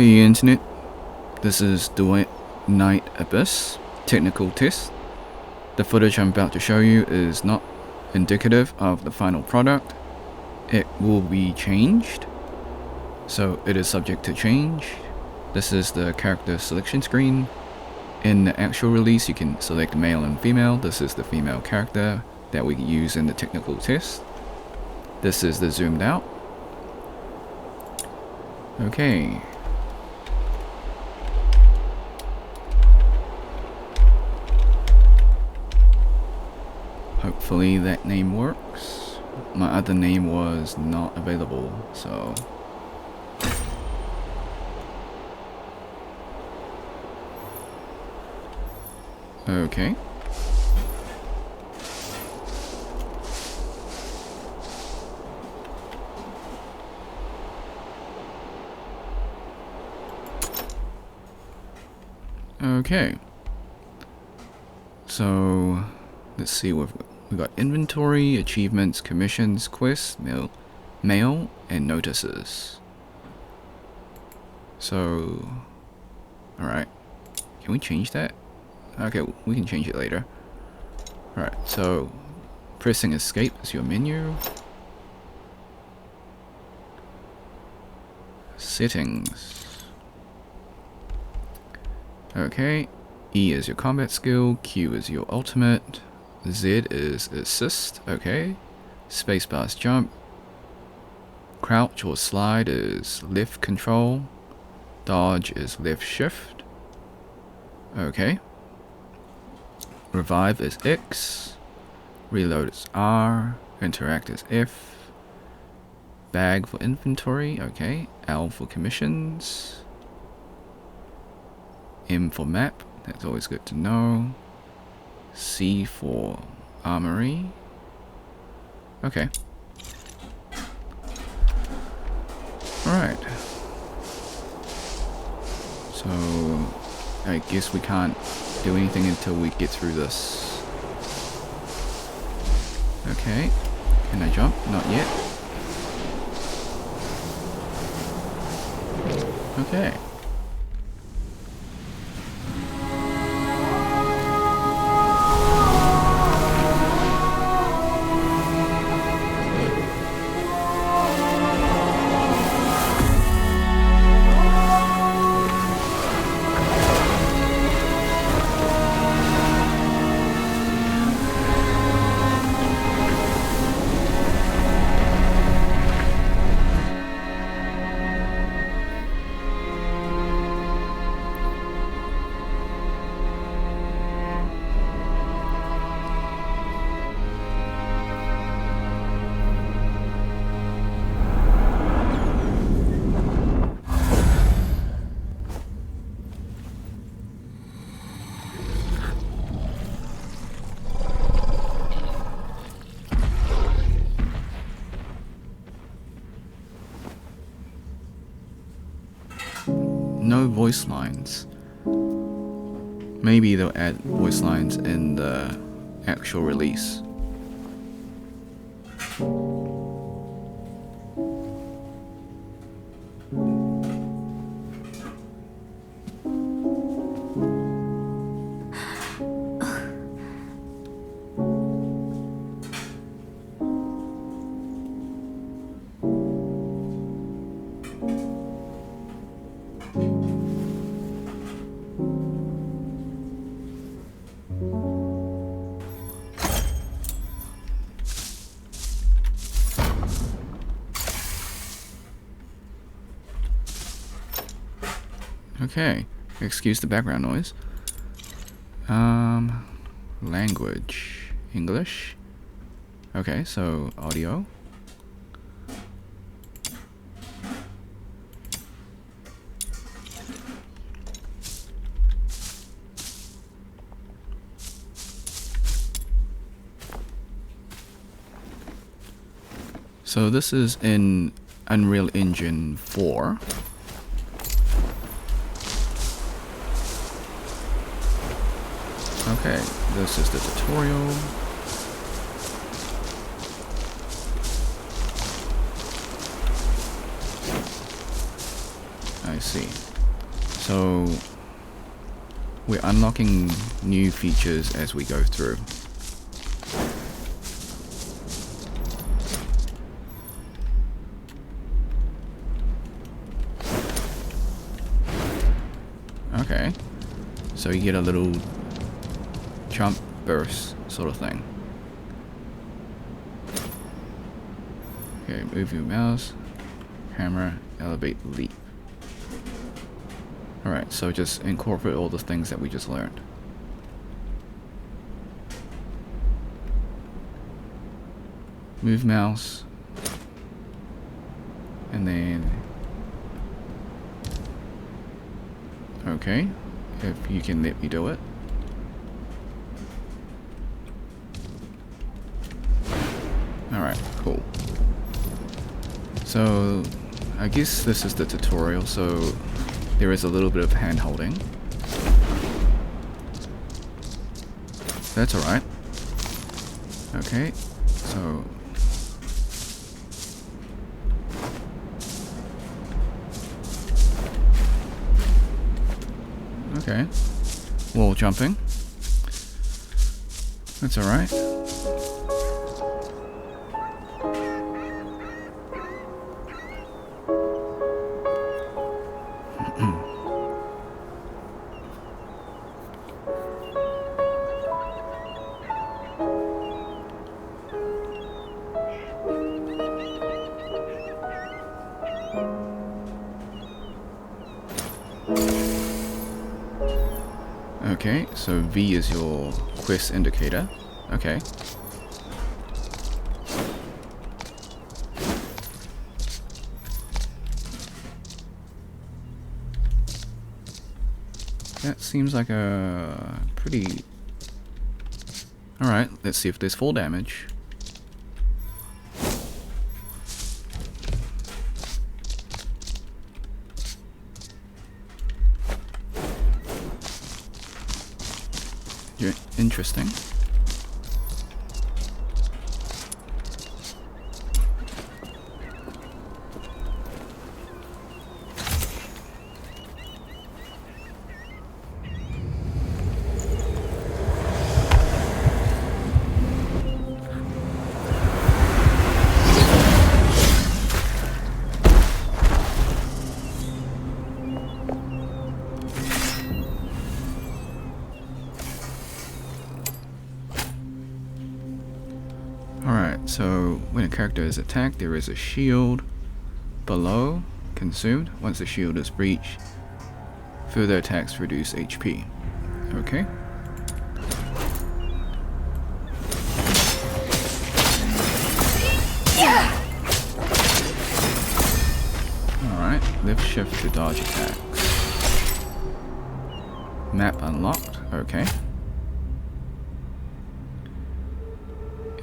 Hey Internet, this is Duet Night Abyss technical test. The footage I'm about to show you is not indicative of the final product. It will be changed, so it is subject to change. This is the character selection screen. In the actual release you can select male and female. This is the female character that we use in the technical test. This is the zoomed out. Okay. Hopefully that name works. My other name was not available, so... Okay. Okay. So, let's see what we got: inventory, achievements, commissions, quests, mail, and notices. So, alright. Can we change that? Okay, we can change it later. Alright, so pressing escape is your menu. Settings. Okay, E is your combat skill, Q is your ultimate, Z is assist, okay. Spacebar is jump. Crouch or slide is left control. Dodge is left shift. Okay. Revive is X. Reload is R. Interact is F. Bag for inventory, okay. L for commissions. M for map, that's always good to know. C for armory. Okay. Alright. So, I guess we can't do anything until we get through this. Okay. Can I jump? Not yet. Okay. No voice lines. Maybe they'll add voice lines in the actual release. Okay, excuse the background noise. Language, English. Okay, so audio. So this is in Unreal Engine 4. Okay, this is the tutorial. I see. So we're unlocking new features as we go through. Okay, so you get a little jump burst sort of thing. Okay, move your mouse, hammer, elevate, leap. Alright, so just incorporate all the things that we just learned. Move mouse, and then okay, if you can let me do it. Alright, cool. So I guess this is the tutorial, so there is a little bit of hand holding. That's alright. Okay, so okay, wall jumping. That's alright. Okay, so V is your quest indicator. Okay. That seems like a pretty... Alright, let's see if there's full damage. Interesting. Alright, so when a character is attacked, there is a shield below, consumed. Once the shield is breached, further attacks reduce HP. Okay. Alright, left shift to dodge attacks. Map unlocked, okay.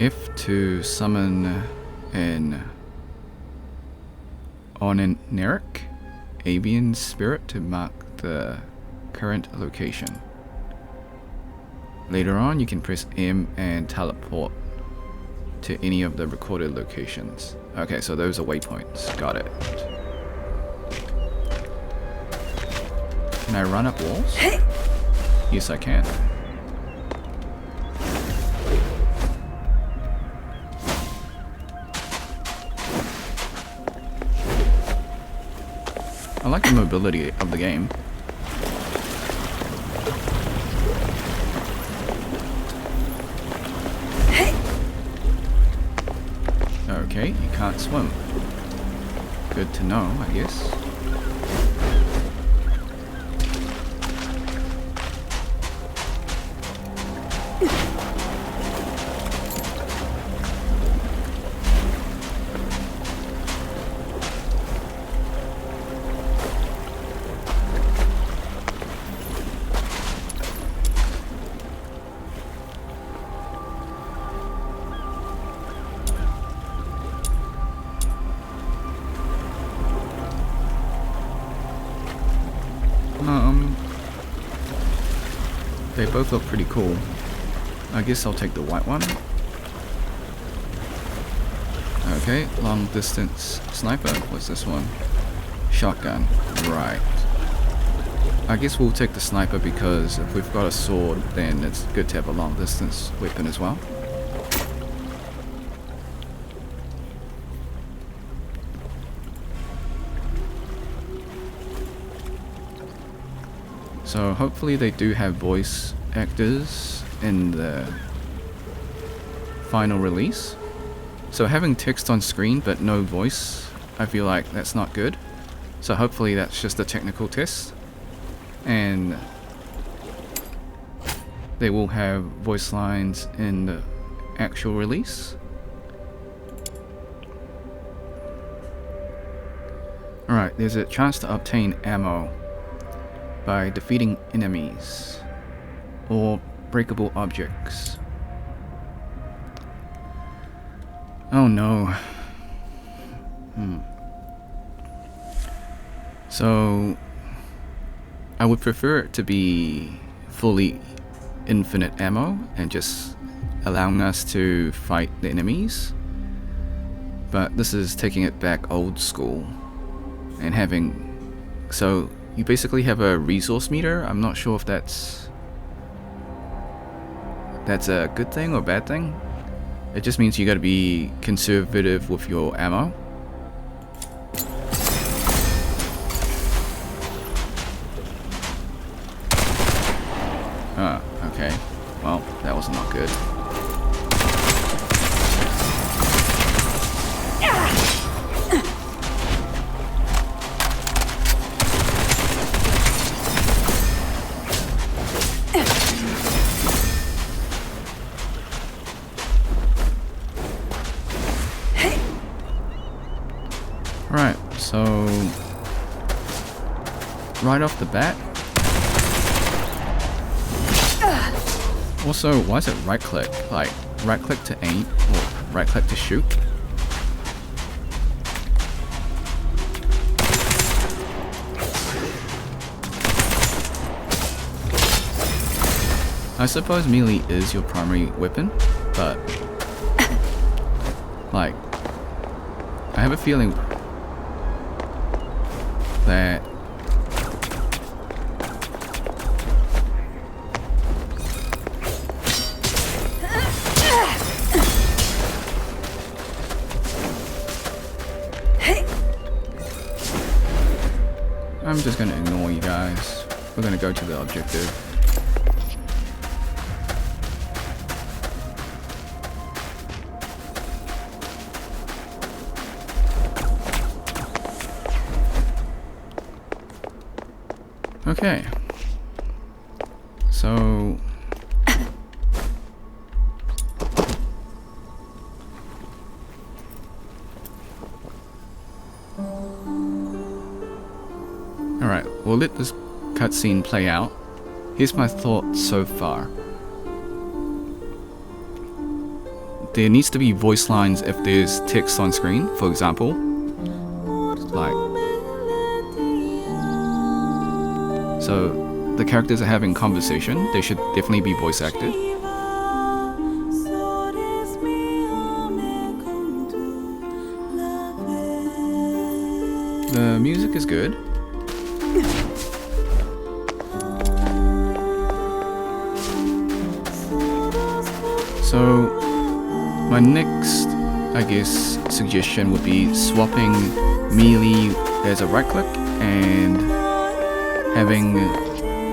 If to summon an oneneric avian spirit to mark the current location. Later on, you can press M and teleport to any of the recorded locations. Okay, so those are waypoints. Got it. Can I run up walls? Yes, I can. I like the mobility of the game. Okay, you can't swim. Good to know, I guess. They both look pretty cool. I guess I'll take the white one. Okay, long distance sniper. What's this one? Shotgun, right. I guess we'll take the sniper because if we've got a sword, then it's good to have a long distance weapon as well. So hopefully they do have voice actors in the final release. So having text on screen but no voice, I feel like that's not good. So hopefully that's just a technical test. And they will have voice lines in the actual release. Alright, there's a chance to obtain ammo by defeating enemies or breakable objects. Oh no. So I would prefer it to be fully infinite ammo and just allowing us to fight the enemies. But this is taking it back old school and having, so you basically have a resource meter. I'm not sure if that's a good thing or bad thing. It just means you gotta be conservative with your ammo. Okay. Well, that was not good. Right, so right off the bat. Also, why is it right click? Like, right click to aim or right click to shoot? I suppose melee is your primary weapon, but like, I have a feeling that I'm just gonna ignore you guys. We're gonna go to the objective. Okay. So alright, we'll let this cutscene play out. Here's my thoughts so far. There needs to be voice lines if there's text on screen, for example. Like, so the characters are having conversation, they should definitely be voice acted. The music is good. So my next, I guess, suggestion would be swapping melee as a right click and having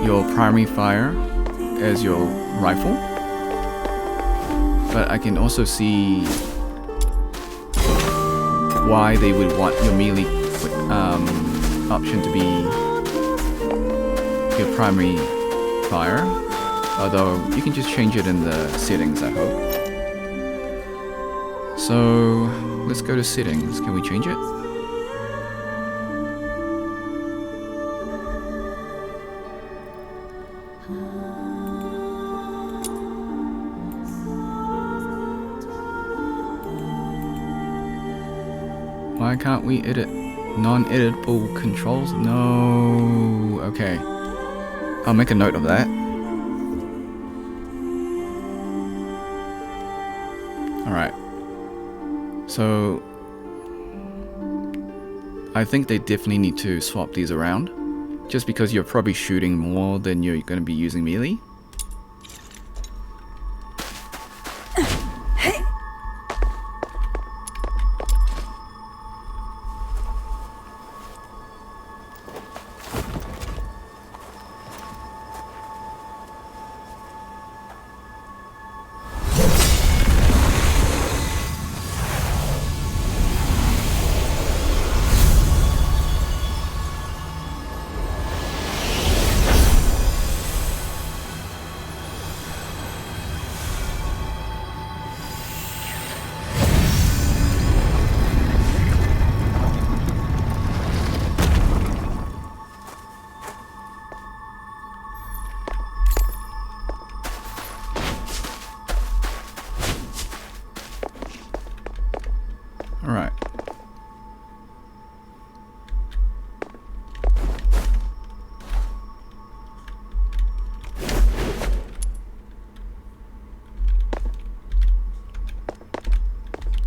your primary fire as your rifle. But I can also see why they would want your melee option to be your primary fire, although you can just change it in the settings, I hope. So let's go to settings. Can we change it? Why can't we edit non-editable controls? No. Okay. I'll make a note of that. Alright. So I think they definitely need to swap these around, just because you're probably shooting more than you're going to be using melee. Alright.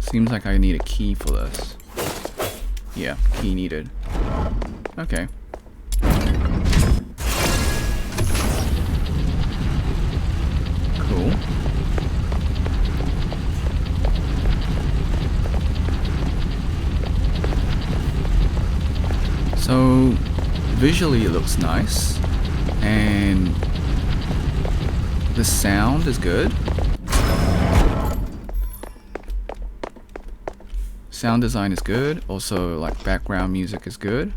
Seems like I need a key for this. Yeah, key needed. Okay. Cool. So visually it looks nice, and the sound is good. Sound design is good, also like background music is good.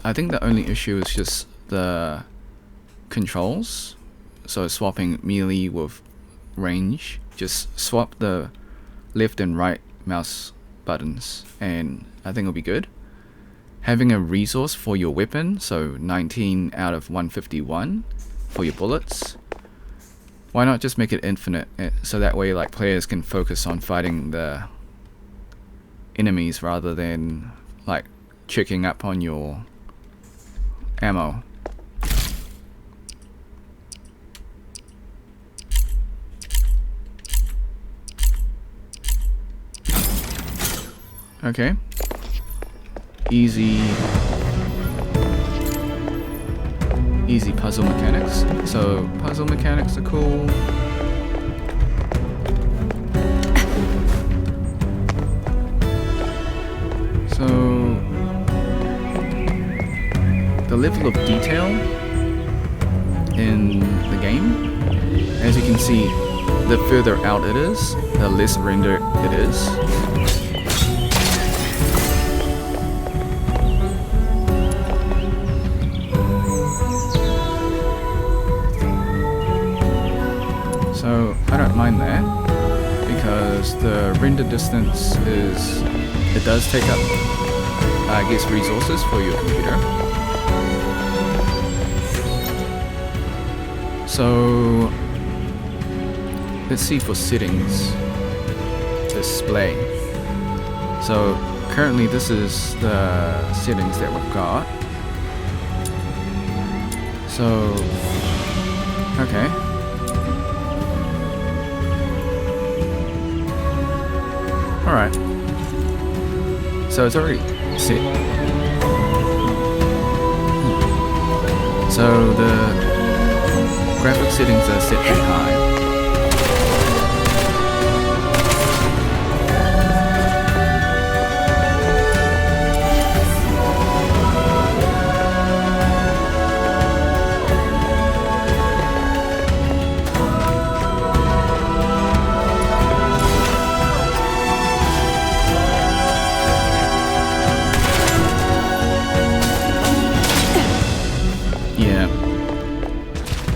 I think the only issue is just the controls. So swapping melee with range, just swap the left and right mouse buttons and I think it'll be good. Having a resource for your weapon, so 19 out of 151 for your bullets. Why not just make it infinite, so that way like players can focus on fighting the enemies rather than like checking up on your ammo. Okay. Easy puzzle mechanics. So puzzle mechanics are cool. So the level of detail in the game, as you can see, the further out it is, the less rendered it is. So I don't mind that, because the render distance is, it does take up, I guess, resources for your computer. So let's see for settings, display. So currently this is the settings that we've got. So, okay. Alright, so it's already set. So the graphic settings are set pretty high.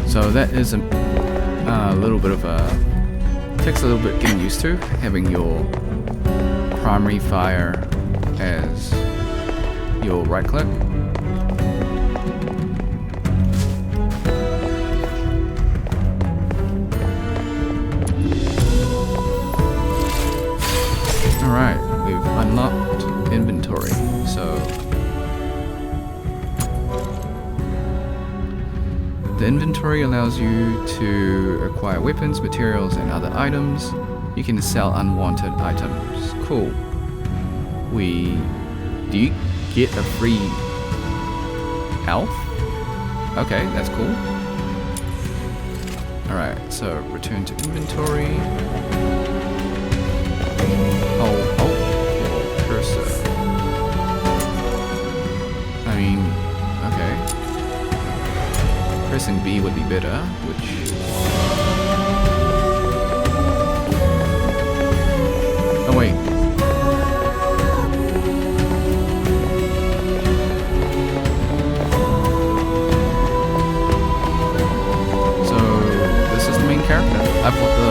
So that is a little bit of a, takes a little bit getting used to, having your primary fire as your right click. Alright, we've unlocked inventory, so the inventory allows you to acquire weapons, materials, and other items. You can sell unwanted items. Cool. We Do you get a free elf? Okay, that's cool. Alright, so return to inventory. Oh, cursor. I mean, okay. Pressing B would be better, which... Oh wait. Character. I've got the...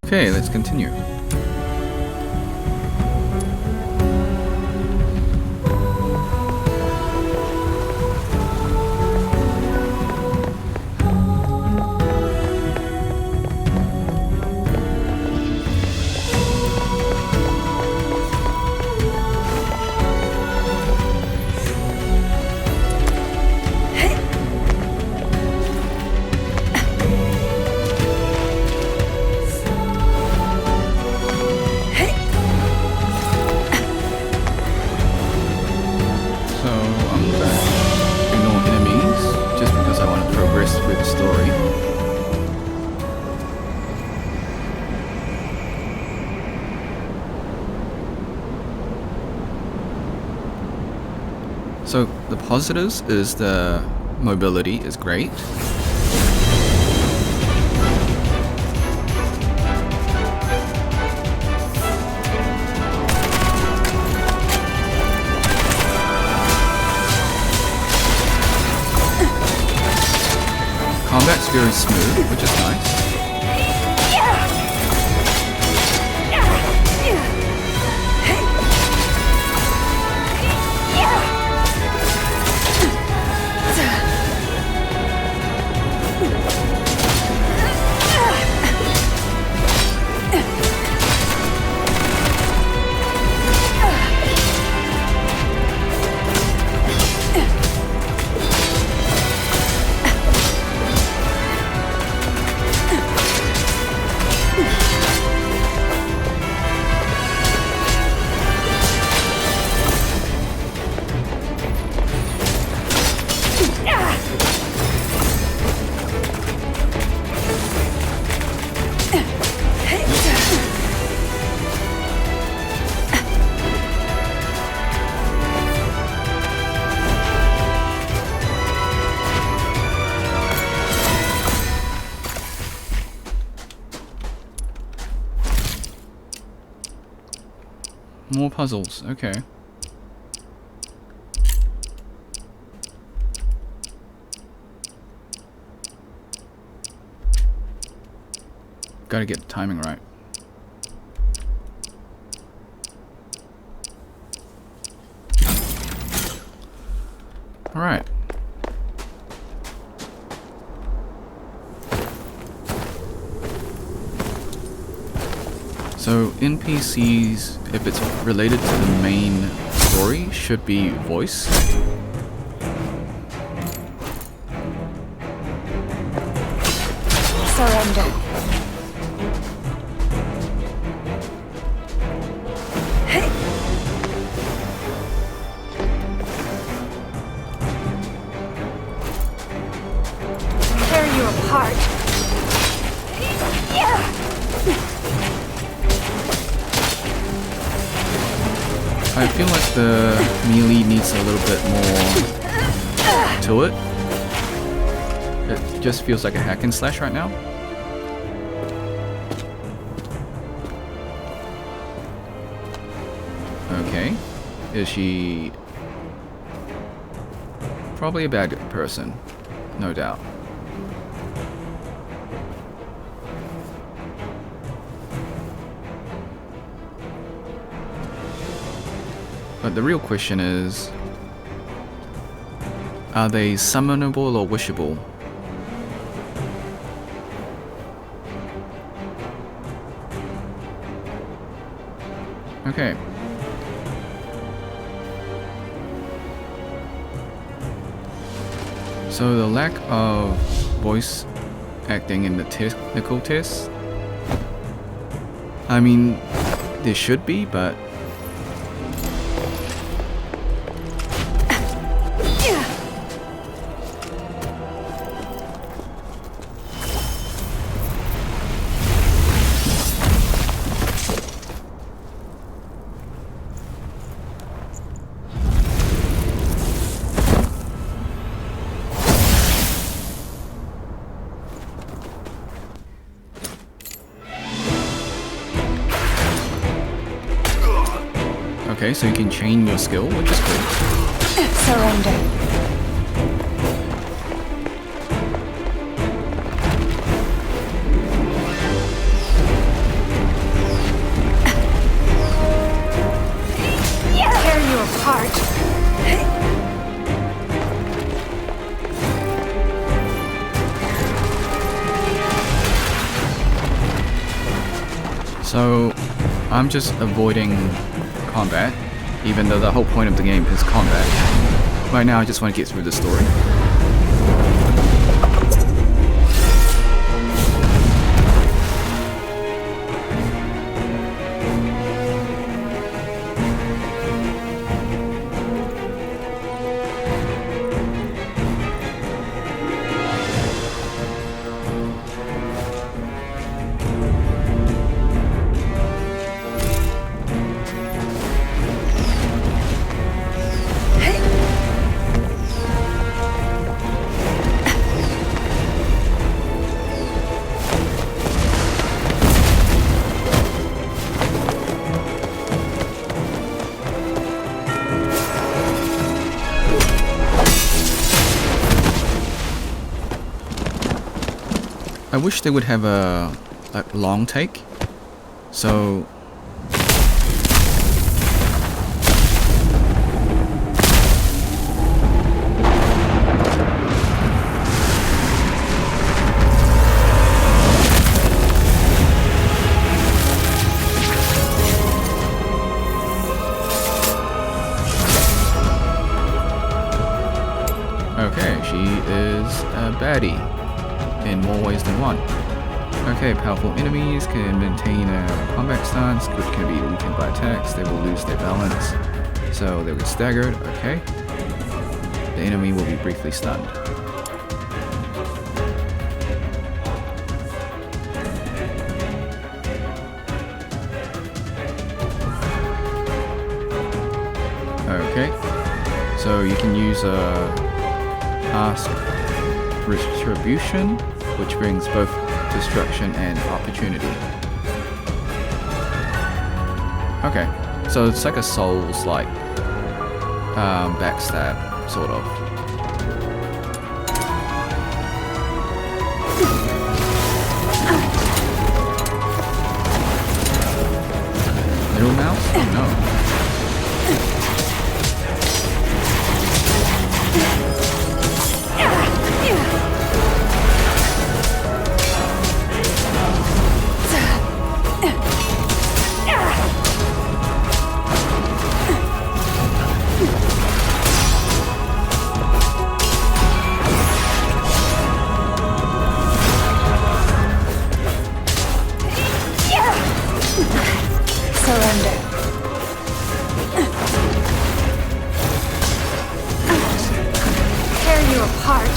Okay, let's continue. So the positives is the mobility is great. Combat's very smooth, which is nice. More puzzles, okay. Gotta get the timing right. Alright. So NPCs, if it's related to the main story, should be voiced. Surrender. Tear you apart. I feel like the melee needs a little bit more to it. It just feels like a hack and slash right now. Okay. Is she... Probably a bad person, no doubt. But the real question is, are they summonable or wishable? Okay. So the lack of voice acting in the technical test, I mean, there should be, but okay, so you can chain your skill, which is cool. Surrender. Tear you apart. So I'm just avoiding combat, even though the whole point of the game is combat. Right now I just want to get through the story. I wish they would have a long take. So okay, she is a baddie in more ways than one. Okay, powerful enemies can maintain a combat stance, which can be weakened by attacks. They will lose their balance, so they'll get staggered. Okay. The enemy will be briefly stunned. Okay. So you can use Ask Retribution, which brings both destruction and opportunity. Okay, so it's like a Souls-like backstab, sort of. Little mouse? Oh no. Surrender. Tear you apart.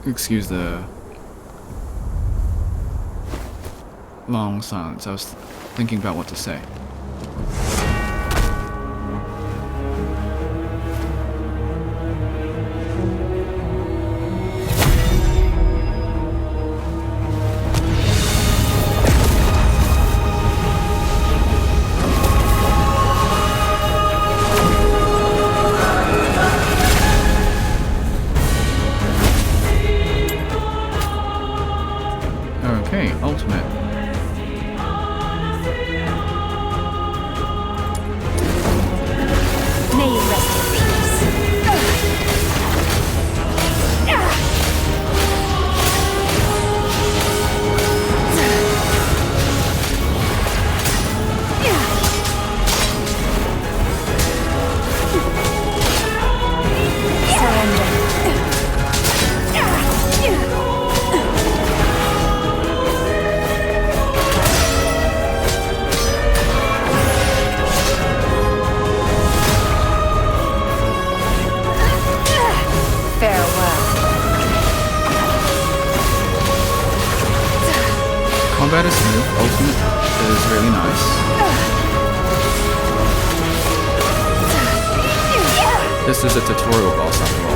Excuse the long silence. I was thinking about what to say. Okay, ultimate. May you rest in peace. Combat is smooth, ultimate is really nice. This is a tutorial boss after all.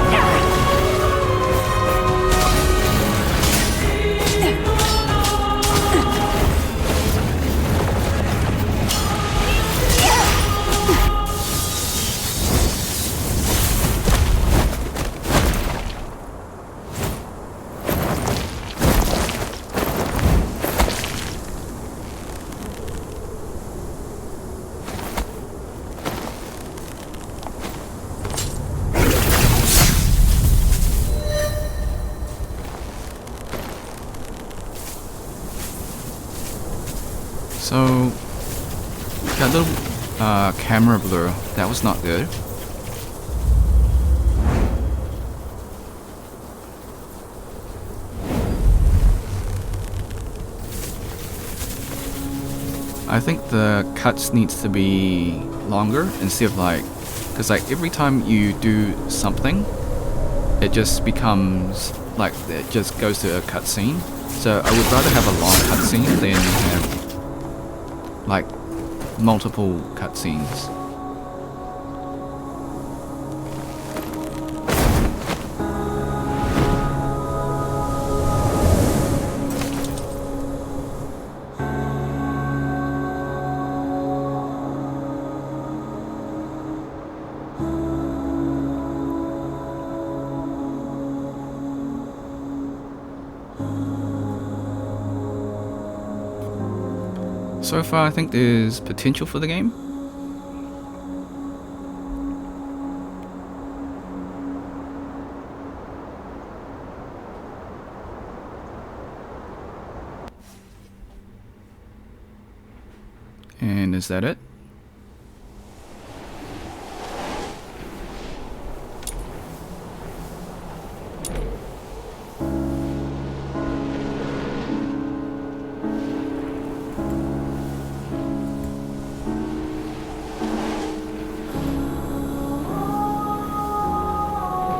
So, that little camera blur, that was not good. I think the cuts needs to be longer instead of like, because like every time you do something, it just becomes like, it just goes to a cutscene. So I would rather have a long cutscene than have like multiple cutscenes. So far, I think there's potential for the game. And is that it?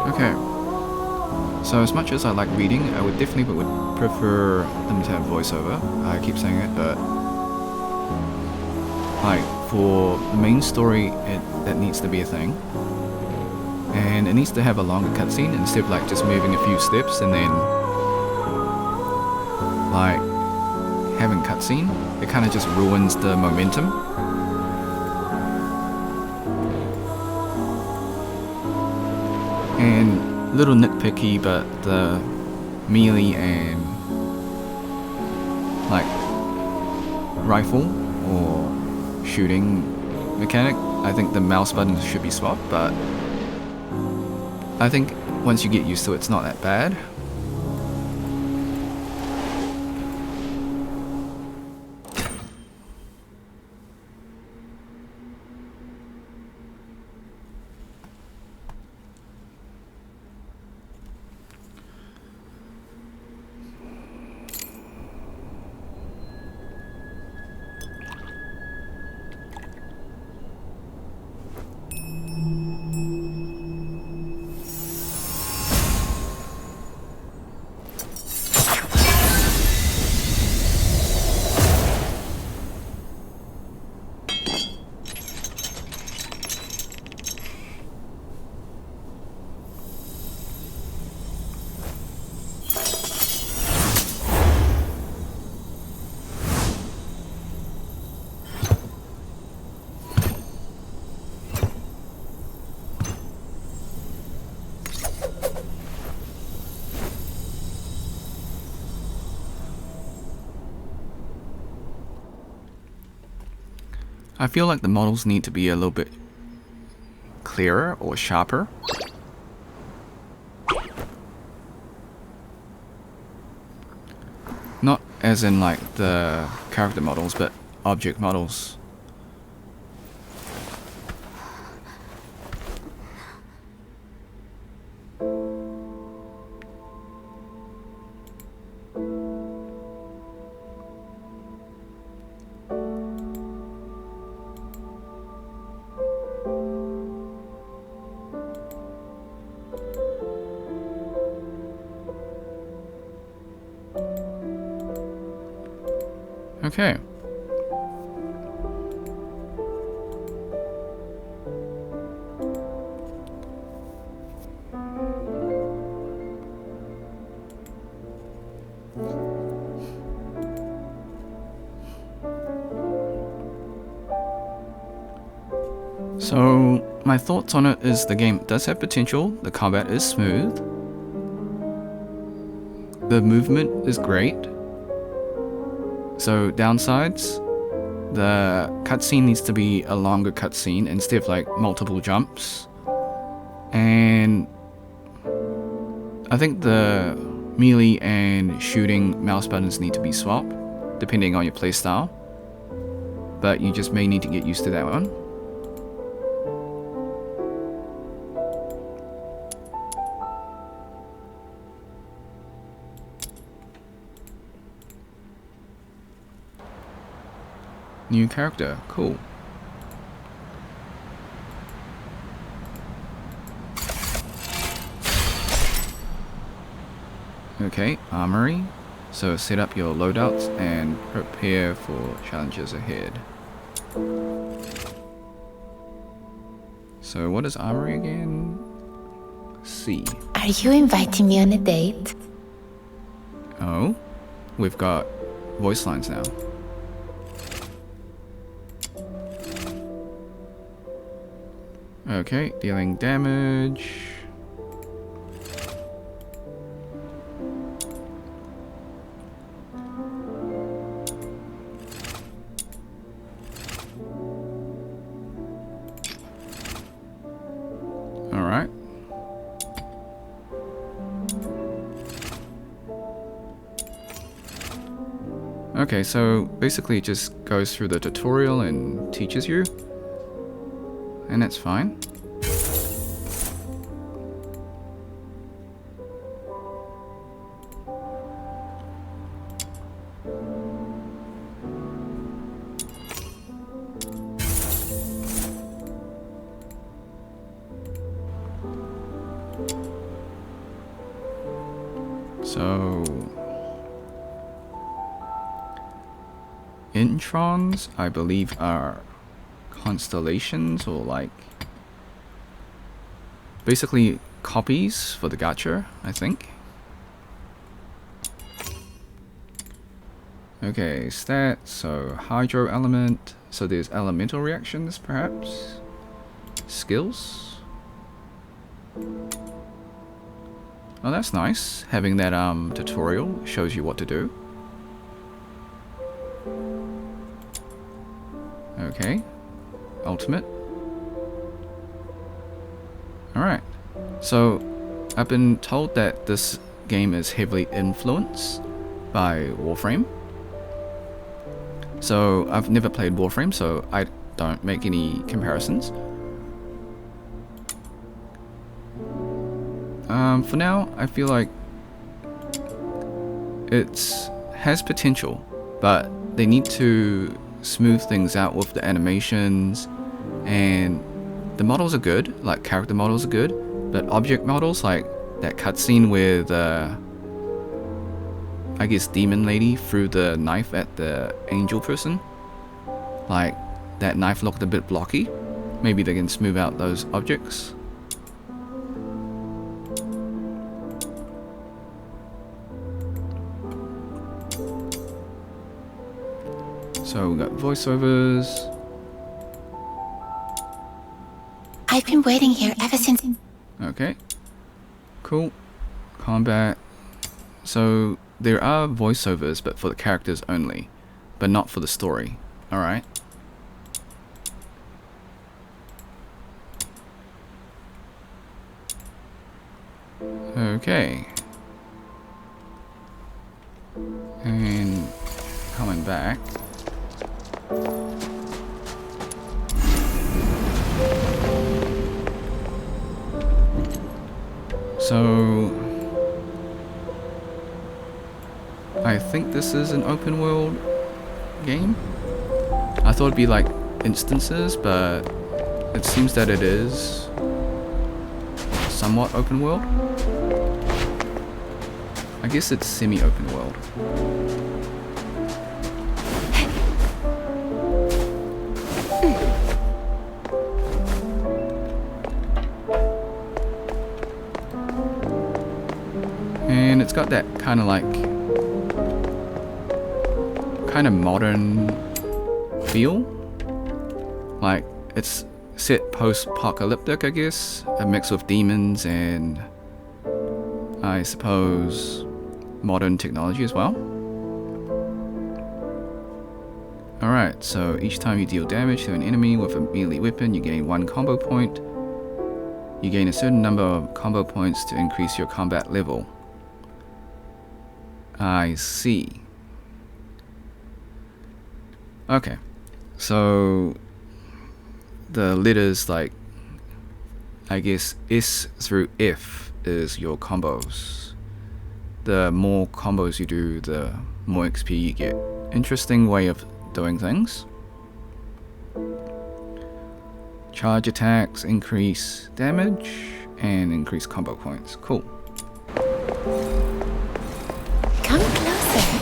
Okay, so as much as I like reading, I would definitely would prefer them to have voiceover. I keep saying it, but like for the main story, that needs to be a thing, and it needs to have a longer cutscene instead of like just moving a few steps and then like having cutscene. It kind of just ruins the momentum. And little nitpicky, but the melee and like rifle or shooting mechanic, I think the mouse buttons should be swapped, but I think once you get used to it, it's not that bad. I feel like the models need to be a little bit clearer or sharper. Not as in like the character models, but object models. Okay. So, my thoughts on it is the game does have potential, the combat is smooth, the movement is great. So, downsides, the cutscene needs to be a longer cutscene instead of like multiple jumps. And I think the melee and shooting mouse buttons need to be swapped, depending on your playstyle. But you just may need to get used to that one. New character, cool. Okay, armory. So set up your loadouts and prepare for challenges ahead. So what is armory again? C. Are you inviting me on a date? Oh, we've got voice lines now. Okay, dealing damage. Alright. Okay, so basically it just goes through the tutorial and teaches you. And that's fine. So introns, I believe, are constellations or like basically copies for the gacha, I think. Okay, stats, so hydro element, so there's elemental reactions perhaps. Skills. Oh, that's nice. Having that tutorial shows you what to do. Okay. Ultimate. Alright. So, I've been told that this game is heavily influenced by Warframe. So, I've never played Warframe, so I don't make any comparisons. For now, I feel like it has potential, but they need to smooth things out with the animations, and the models are good, like character models are good, but object models, like that cutscene with I guess demon lady threw the knife at the angel person, like that knife looked a bit blocky. Maybe they can smooth out those objects. So we got voiceovers. I've been waiting here ever since. Okay. Cool. Combat. So there are voiceovers, but for the characters only, but not for the story. Alright. Okay. And coming back. So I think this is an open world game. I thought it'd be like instances, but it seems that it is somewhat open world. I guess it's semi-open world. And it's got that kind of modern feel. Like it's set post-apocalyptic, I guess. A mix of demons and I suppose modern technology as well. Alright, so each time you deal damage to an enemy with a melee weapon, you gain 1 combo point. You gain a certain number of combo points to increase your combat level. I see. Okay, so the letters like, I guess S through F is your combos. The more combos you do, the more XP you get. Interesting way of doing things. Charge attacks increase damage and increase combo points. Cool. Come closer.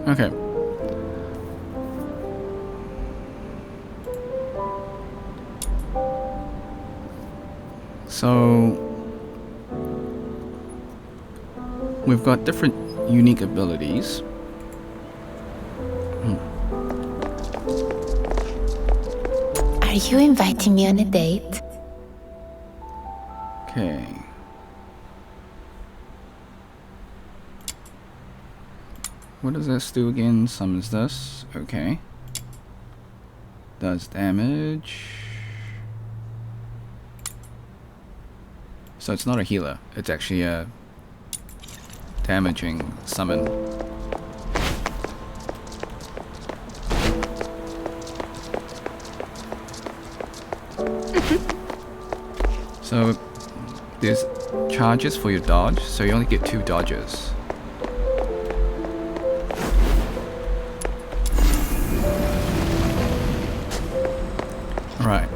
Okay. So we've got different unique abilities. Are you inviting me on a date? Okay. What does this do again? Summons this. Okay. Does damage. So it's not a healer. It's actually a damaging summon. So there's charges for your dodge, so you only get 2 dodges. Right.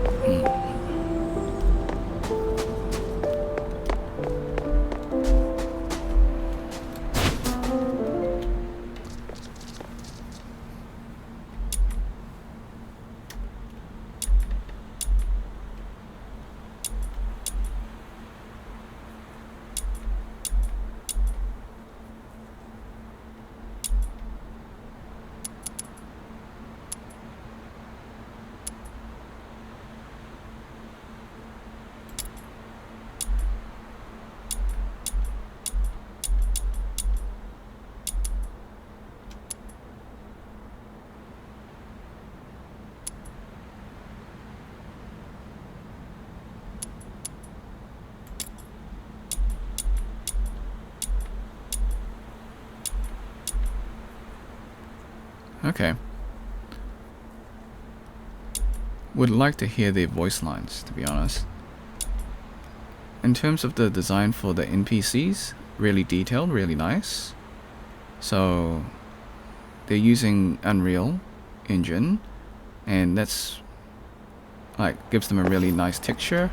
Okay. Would like to hear their voice lines, to be honest. In terms of the design for the NPCs, really detailed, really nice. So they're using Unreal Engine, and that's like gives them a really nice texture.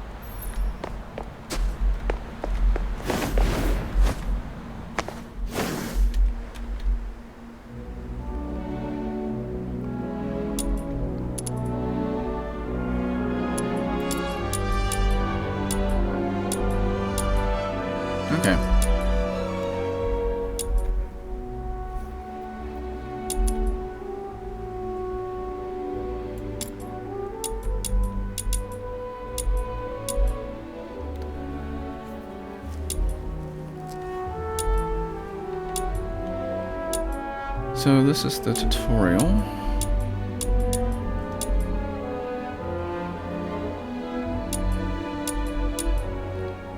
Okay. So this is the tutorial.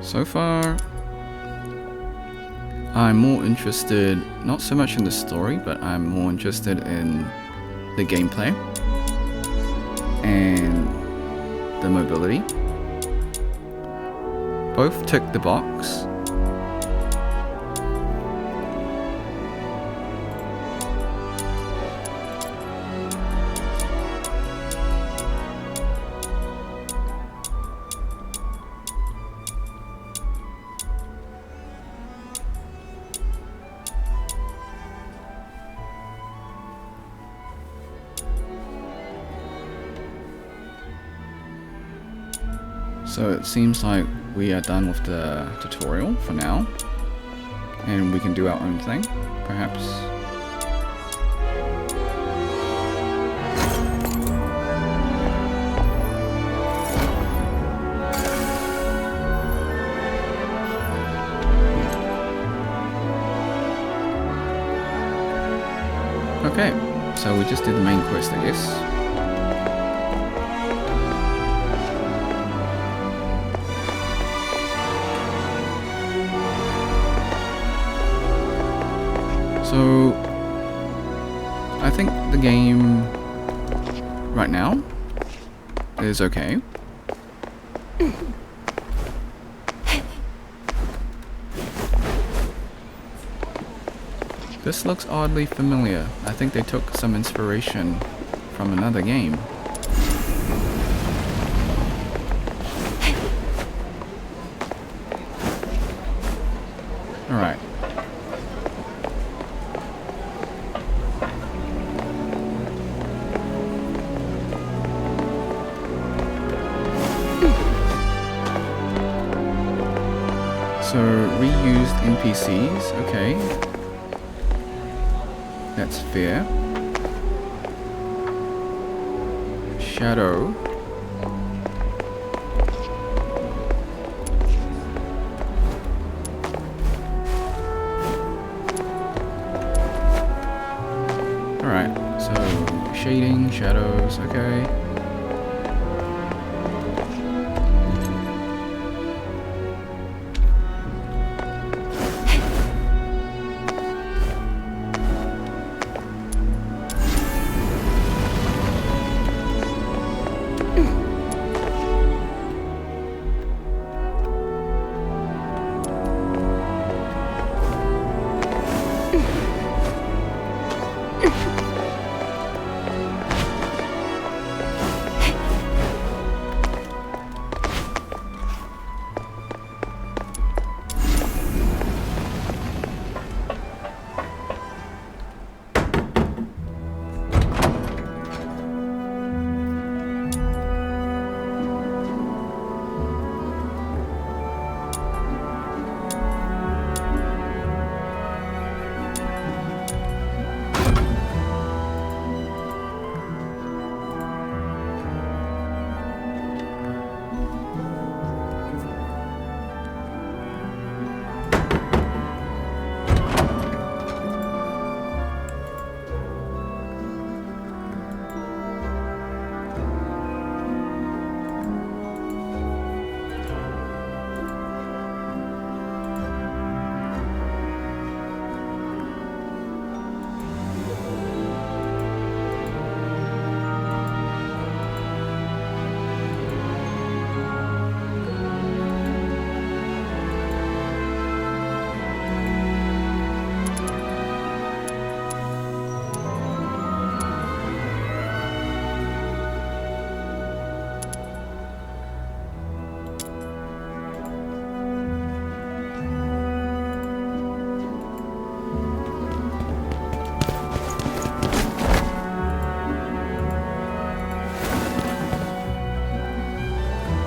So far, I'm more interested, not so much in the story, but I'm more interested in the gameplay and the mobility. Both tick the box. So it seems like we are done with the tutorial for now, and we can do our own thing, perhaps. Okay, so we just did the main quest, I guess. So, I think the game right now is okay. This looks oddly familiar. I think they took some inspiration from another game. Alright. So, reused NPCs, okay. That's fair. Shadow. Alright, so shading, shadows, okay.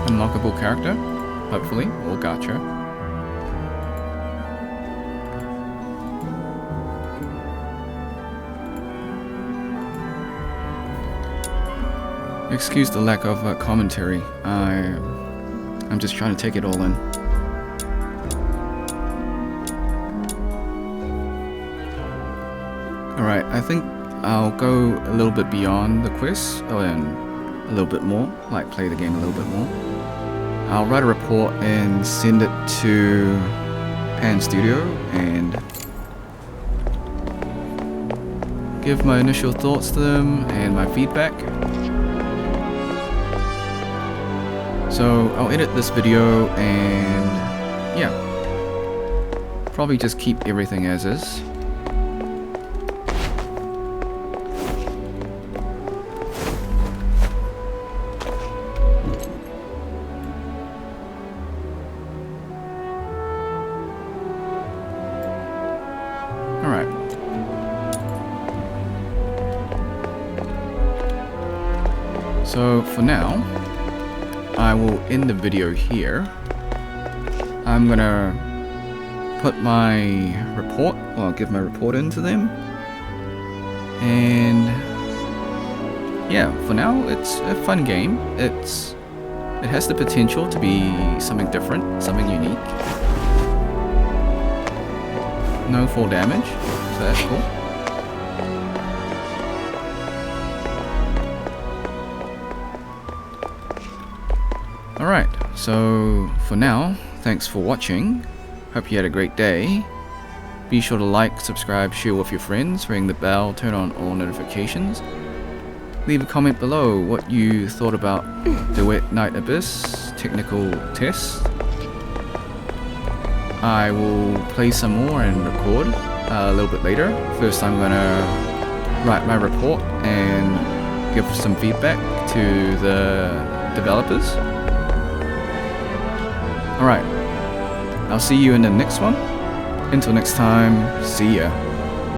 Unlockable character, hopefully, or gacha. Excuse the lack of commentary. I'm just trying to take it all in. Alright, I think I'll go a little bit beyond the quest, and a little bit more, like play the game a little bit more. I'll write a report and send it to Pan Studio and give my initial thoughts to them and my feedback. So I'll edit this video and yeah, probably just keep everything as is. Alright. So for now, I will end the video here. I'm gonna put my report, or give my report into them. And yeah, for now it's a fun game. It has the potential to be something different, something unique. No fall damage, so that's cool. Alright, so for now, thanks for watching. Hope you had a great day. Be sure to like, subscribe, share with your friends, ring the bell, turn on all notifications. Leave a comment below what you thought about Duet Night Abyss technical test. I will play some more and record a little bit later. First I'm gonna write my report and give some feedback to the developers. Alright, I'll see you in the next one. Until next time, see ya.